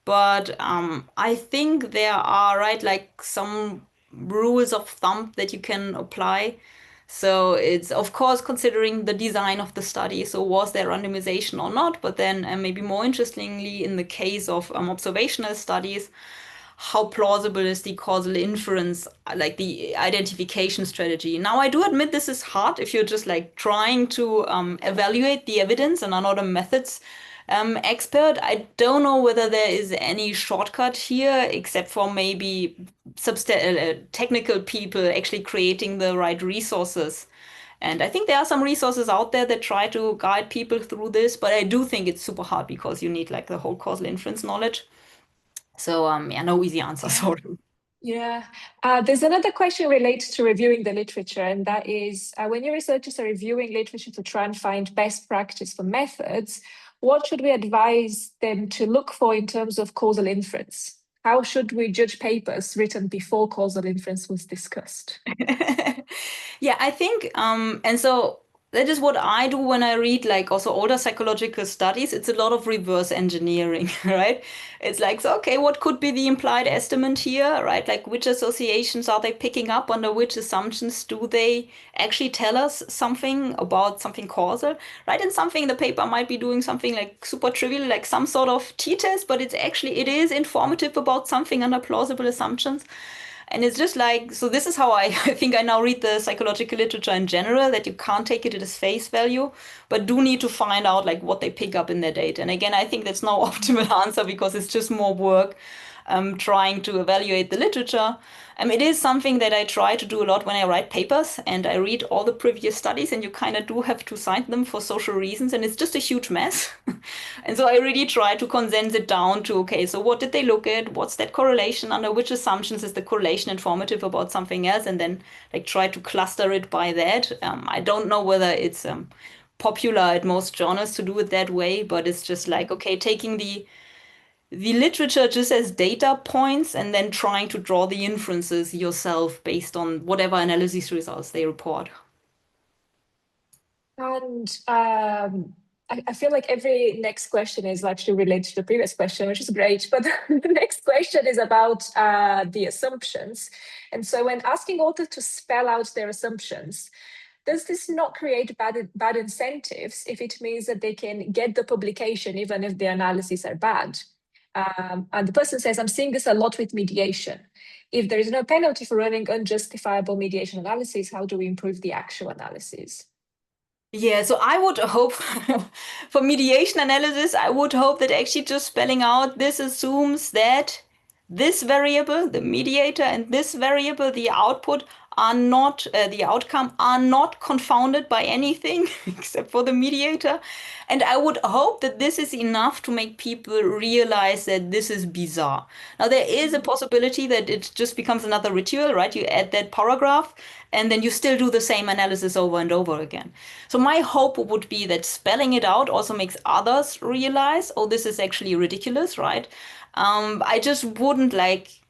But I think there are, right, like some rules of thumb that you can apply. So it's, of course, considering the design of the study. So was there randomization or not? But then maybe more interestingly, in the case of observational studies, how plausible is the causal inference, like the identification strategy? Now, I do admit this is hard if you're just like trying to evaluate the evidence and are not a methods expert. I don't know whether there is any shortcut here, except for maybe technical people actually creating the right resources. And I think there are some resources out there that try to guide people through this, but I do think it's super hard because you need like the whole causal inference knowledge. So yeah, no easy answer, sorry. Yeah, there's another question related to reviewing the literature, and that is when your researchers are reviewing literature to try and find best practice for methods, what should we advise them to look for in terms of causal inference? How should we judge papers written before causal inference was discussed? Yeah, I think, and so that is what I do when I read like also older psychological studies. It's a lot of reverse engineering, right? It's like, so, okay, what could be the implied estimate here, right? Like which associations are they picking up? Under which assumptions do they actually tell us something about something causal, right? And something in the paper might be doing something like super trivial, like some sort of t-test, but it is informative about something under plausible assumptions. And it's just like, so this is how I think I now read the psychological literature in general, that you can't take it at its face value, but do need to find out like what they pick up in their data. And again, I think that's no optimal answer because it's just more work trying to evaluate the literature. It is something that I try to do a lot when I write papers and I read all the previous studies, and you kind of do have to cite them for social reasons, and it's just a huge mess. And so I really try to condense it down to, okay, so what did they look at? What's that correlation? Under which assumptions is the correlation informative about something else? And then like try to cluster it by that. I don't know whether it's popular at most journals to do it that way, but it's just like, okay, taking the literature just as data points and then trying to draw the inferences yourself based on whatever analysis results they report. And I feel like every next question is actually related to the previous question, which is great. But the next question is about the assumptions. And so when asking authors to spell out their assumptions, does this not create bad incentives if it means that they can get the publication even if the analyses are bad? And the person says, I'm seeing this a lot with mediation. If there is no penalty for running unjustifiable mediation analysis, how do we improve the actual analysis? Yeah, so I would hope for mediation analysis, I would hope that actually just spelling out this assumes that this variable, the mediator, and this variable, the output, are not, the outcome, are not confounded by anything except for the mediator. And I would hope that this is enough to make people realize that this is bizarre. Now, there is a possibility that it just becomes another ritual, right? You add that paragraph and then you still do the same analysis over and over again. So my hope would be that spelling it out also makes others realize, oh, this is actually ridiculous, right? I just wouldn't like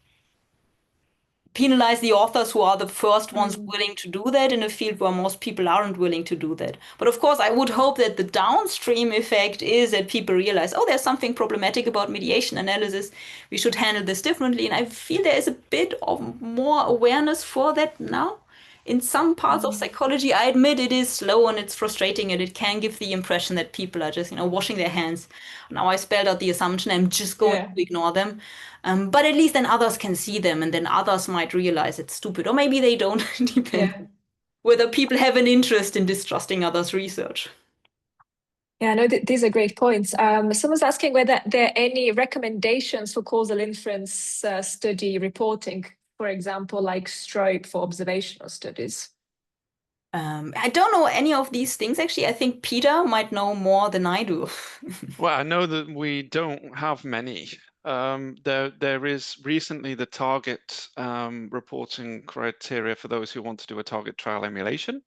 penalize the authors who are the first ones willing to do that in a field where most people aren't willing to do that. But of course, I would hope that the downstream effect is that people realize, oh, there's something problematic about mediation analysis. We should handle this differently. And I feel there is a bit of more awareness for that now. In some parts of psychology, I admit it is slow and it's frustrating and it can give the impression that people are just, washing their hands. Now I spelled out the assumption, I'm just going to ignore them. But at least then others can see them and then others might realize it's stupid. Or maybe they don't, depend whether people have an interest in distrusting others' research. Yeah, no, these are great points. Someone's asking whether there are any recommendations for causal inference study reporting, for example, like strobe for observational studies. I don't know any of these things, actually. I think Peter might know more than I do. Well, I know that we don't have many. There is recently the target reporting criteria for those who want to do a target trial emulation.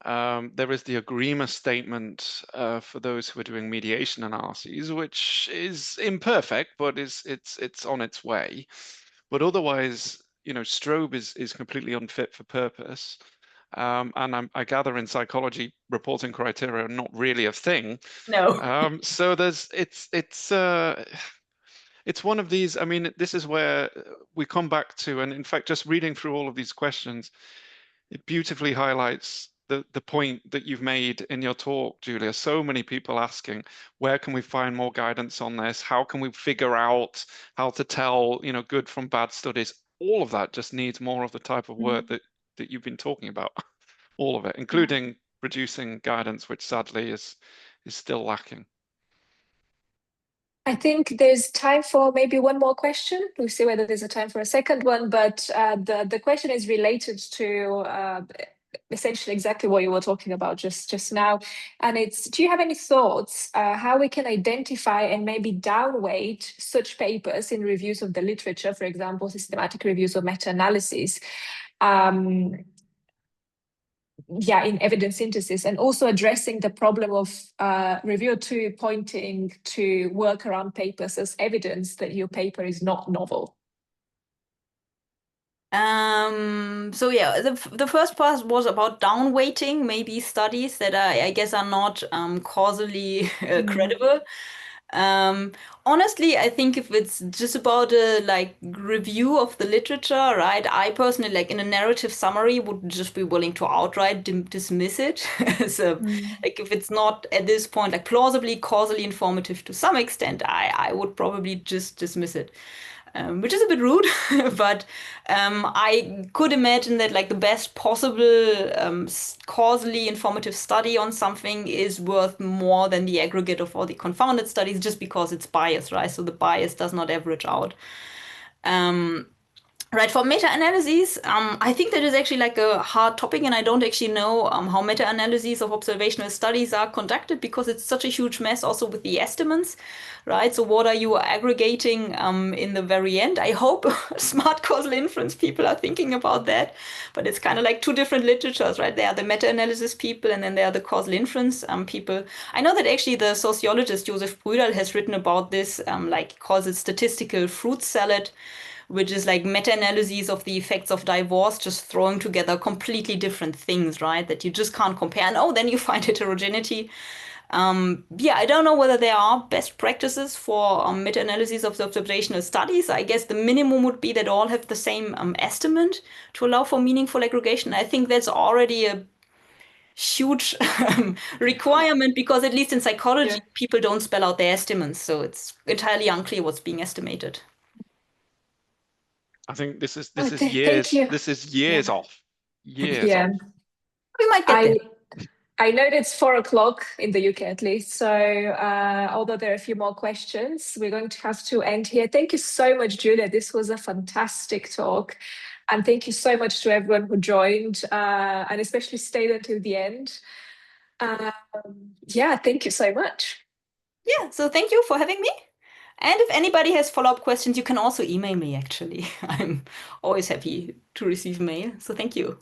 There is the agreement statement for those who are doing mediation analyses, which is imperfect, but it's on its way. But otherwise, strobe is completely unfit for purpose. And I gather in psychology, reporting criteria are not really a thing. No. So it's one of these. I mean, this is where we come back to, and in fact, just reading through all of these questions, it beautifully highlights the point that you've made in your talk, Julia. So many people asking, where can we find more guidance on this? How can we figure out how to tell, good from bad studies? All of that just needs more of the type of work that you've been talking about. All of it, including producing guidance, which sadly is still lacking. I think there's time for maybe one more question. We'll see whether there's a time for a second one, but the question is related to essentially exactly what you were talking about just now. And it's, do you have any thoughts how we can identify and maybe downweight such papers in reviews of the literature, for example, systematic reviews or meta-analyses, in evidence synthesis, and also addressing the problem of reviewer 2 pointing to workaround papers as evidence that your paper is not novel? So yeah, the first part was about downweighting maybe studies that I guess are not causally credible. Honestly, I think if it's just about a review of the literature, right? I personally, in a narrative summary, would just be willing to outright dismiss it. So, if it's not at this point plausibly causally informative to some extent, I would probably just dismiss it. Which is a bit rude, but I could imagine that the best possible causally informative study on something is worth more than the aggregate of all the confounded studies just because it's biased, right? So the bias does not average out. Right, for meta-analyses, I think that is actually a hard topic, and I don't actually know how meta-analyses of observational studies are conducted because it's such a huge mess also with the estimates, right? So what are you aggregating in the very end? I hope smart causal inference people are thinking about that, but it's kind of like two different literatures, right? There are the meta-analysis people and then there are the causal inference people. I know that actually the sociologist Josef Brüderl has written about this, calls it statistical fruit salad, which is meta-analyses of the effects of divorce, just throwing together completely different things, right? That you just can't compare. And then you find heterogeneity. I don't know whether there are best practices for meta-analyses of the observational studies. I guess the minimum would be that all have the same estimate to allow for meaningful aggregation. I think that's already a huge requirement because at least in psychology, people don't spell out their estimates. So it's entirely unclear what's being estimated. I think this is years. This is years off. Years off. We might get there. I know it's 4:00 in the UK at least. So although there are a few more questions, we're going to have to end here. Thank you so much, Julia. This was a fantastic talk. And thank you so much to everyone who joined and especially stayed until the end. Yeah, thank you so much. Yeah, so thank you for having me. And if anybody has follow-up questions, you can also email me, actually. I'm always happy to receive mail. So thank you.